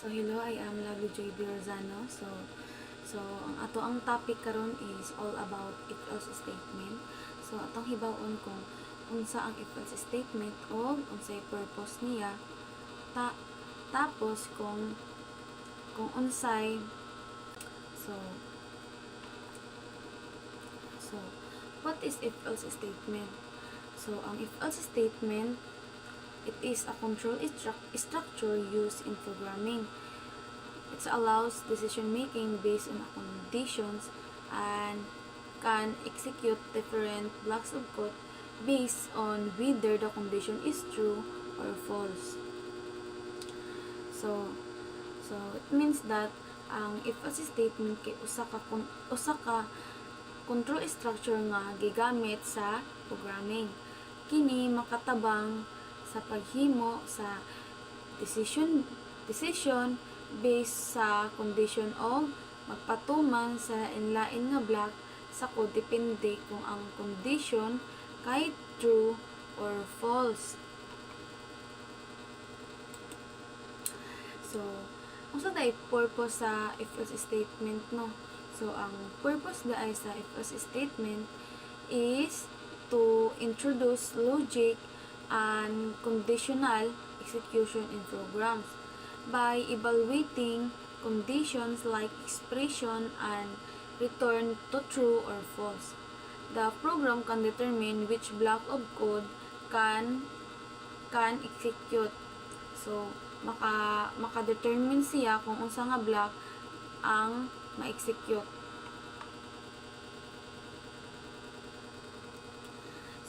So hello, I am Lovely Joy Birzano. Ang topic karon is all about if else statement. So atong hibawon kung unsa ang if else statement o unsay purpose niya. Tapos kung unsay so so what is if else statement? So ang if else statement, it is a control structure used in programming. It allows decision making based on conditions and can execute different blocks of code based on whether the condition is true or false. So it means that ang if else statement kay usa ka control structure nga gigamit sa programming. Kini makatabang sa paghimo sa decision based sa condition o magpatuman sa inlain nga block sa code depende kung ang condition kay true or false. So, unsa tay purpose sa if else statement no? So, ang purpose daay sa if else statement is to introduce logic and conditional execution in programs by evaluating conditions like expression and return to true or false. The program can determine which block of code can execute. So, maka-determine siya kung unsa nga block ang ma-execute.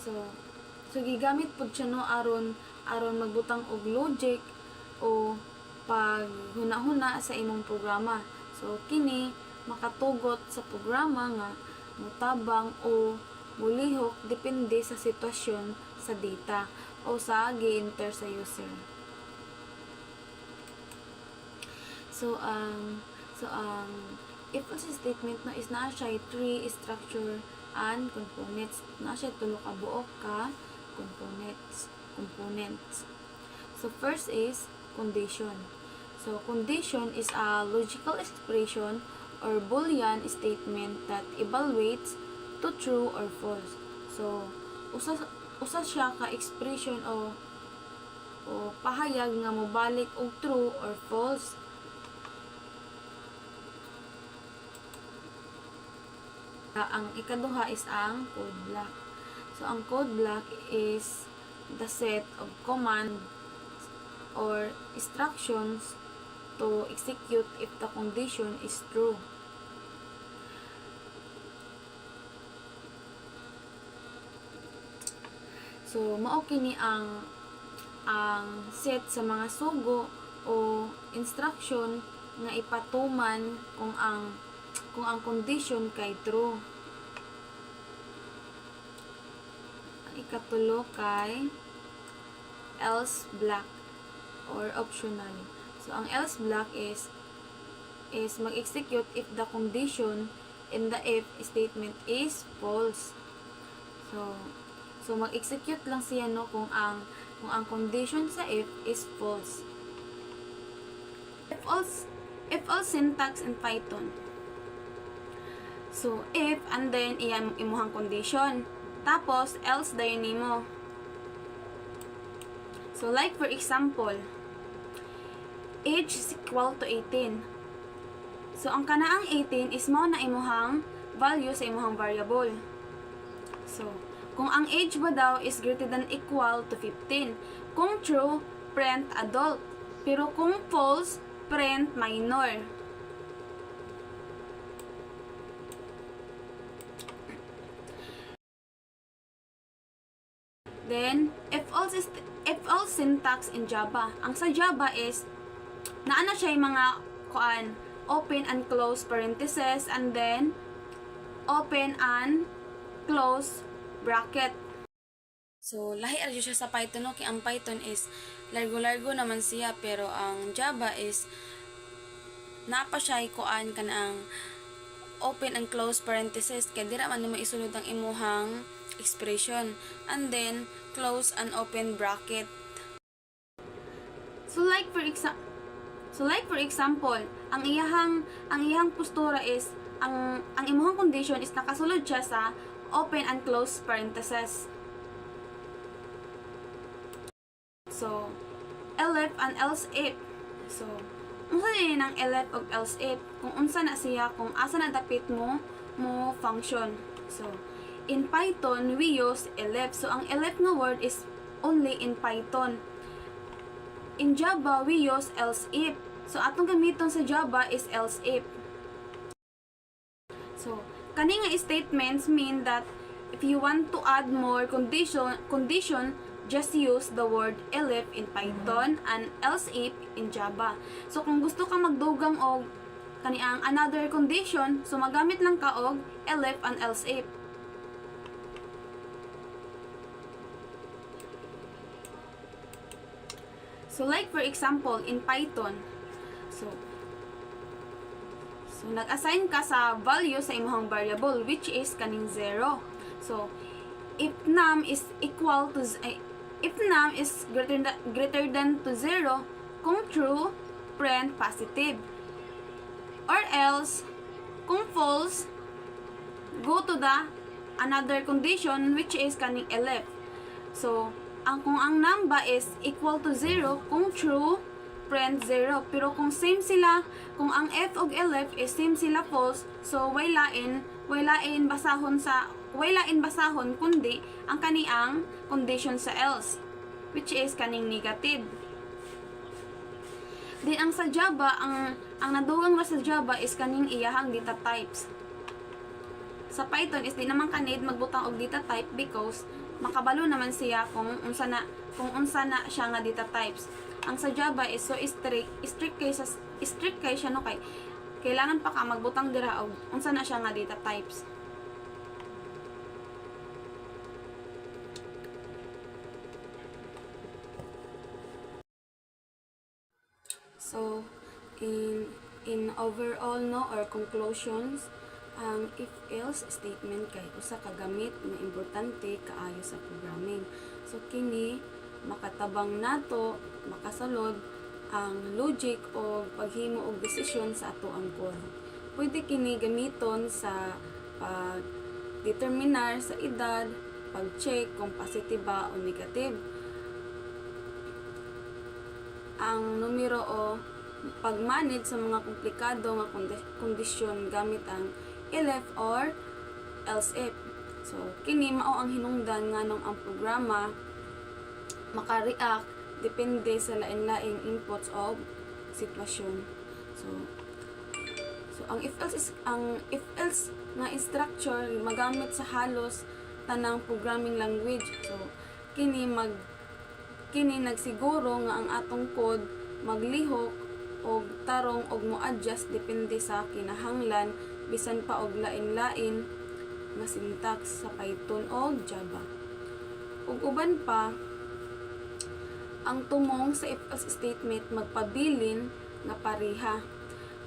So gigamit pud siya no aron magbutang og logic o pag huna-huna sa imong programa. So kini makatugot sa programa nga mutabang o mulihok depende sa sitwasyon sa data o sa gi-enter sa user. So if else statement no is naa siya three structure and components. Na siya tulo ka buok ka components. So first is condition. So condition is a logical expression or boolean statement that evaluates to true or false. So usa siya ka expression o pahayag nga mobalik og true or false. Ang ikaduha is ang code block. So, ang code block is the set of commands or instructions to execute if the condition is true. So, mao kini ang set sa mga sugo o instruction nga ipatuman kung ang condition kay true. Ang ikatulo kay else block or optional. So ang else block is mag-execute if the condition in the if statement is false. So mag-execute lang siya no kung ang condition sa if is false. If all syntax in Python. So, if, and then, imuhang condition. Tapos, else dayon nimo. So, like for example, age is equal to 18. So, ang kanaang 18 is mo na imuhang value sa imuhang variable. So, kung ang age ba daw is greater than equal to 15. Kung true, print adult. Pero kung false, print minor. Then, if all syntax in Java. Ang sa Java is, naana siya yung mga open and close parentheses, and then, open and close bracket. So, lahi arjo siya sa Python, okay? Ang Python is, largo-largo naman siya, pero ang Java is, napa siya yung kanang open and close parentheses, kaya dira man nimo isulod ang imuhang expression, and then close and open bracket. So like for example, So like for example, ang iyahang postura is ang imong condition is nakasulod siya sa open and close parentheses. So elif and else if. So unsa din ang elif ug else if? Kung unsa na siya, kung asa na dapit mo function. So in Python we use elif. So ang elif nga word is only in Python. In Java we use else if. So atong gamiton sa Java is else if. So kani nga statements mean that if you want to add more condition, just use the word elif in Python and else if in Java. So kung gusto ka magdugang og kaniang another condition, so magamit lang ka og elif and else if. So like for example in Python, so nag-assign ka sa value sa imong variable which is kaning 0. So if num is equal to if num is greater than to 0, kung true, print positive. Or else, kung false, go to the another condition which is kaning elif. So kung ang num ba is equal to 0, kung true, print 0. Pero kung same sila, kung ang f og elif is same sila false, so waylain basahon kundi ang kaniang condition sa else which is kaning negative. Then ang sa Java, ang nadugang ra sa Java is kaning iyahang data types. Sa Python is di naman kanid magbutang og data type because makabalo naman siya kung unsa na siya nga data types. Ang sa Java is so strict kay siya no, kay kailangan pa ka magbutang dira og unsa na siya nga data types. So in overall no or conclusions, ang if-else statement kay usa ka gamit na importante kaayo sa programming. So kini makatabang nato makasalod ang logic o paghimo og desisyon sa ato ang code. Pwede kini gamiton sa pag-determinar sa edad, pag-check kung positive ba o negative. Ang numero o pag-manage sa mga komplikado nga kondisyon gamit ang elif or else if. So kini mao ang hinungdan nganong ang programa maka-react depende sa lain-laing inputs o sitwasyon. So ang if else nga structure magamit sa halos tanang programming language. So kini nagsiguro nga ang atong code maglihok og tarong og mo-adjust depende sa kinahanglan bisan pa og lain-lain nga syntax sa Python o Java. Ug uban pa, ang tumong sa if-else statement magpabilin nga pareha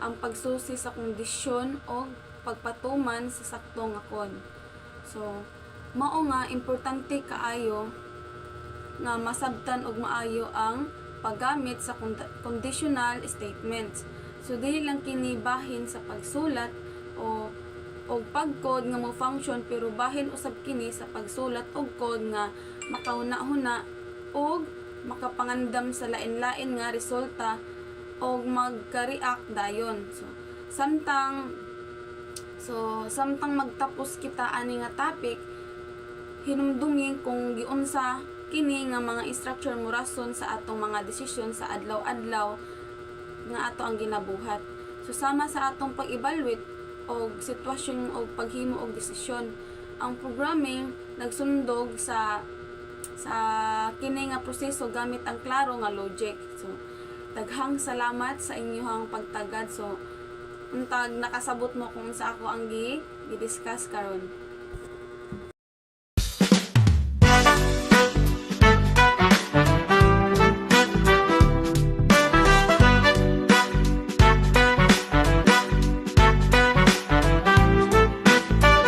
ang pagsusi sa kondisyon o pagpatuman sa sakto nga code. So mao nga importante kaayo nga masabtan og maayo ang paggamit sa conditional statements. So dili lang kini bahin sa pagsulat o pag-code nga mo function, pero bahin usab kini sa pagsulat og code nga makahuna-huna og makapangandam sa lain-lain nga resulta og magka-react dayon. So samtang magtapos kita ani nga topic, hinumdungin kung giunsa kini nga mga structure mo rason sa atong mga desisyon sa adlaw-adlaw nga ato ang ginabuhat. So sama sa atong pag-evaluate og sitwasyon og paghimo og desisyon, ang programming nagsundog sa kini nga proseso gamit ang klaro nga logic. So daghang salamat sa inyong pagtagad. So untag nakasabot mo kung sa ako ang gi-discuss karon.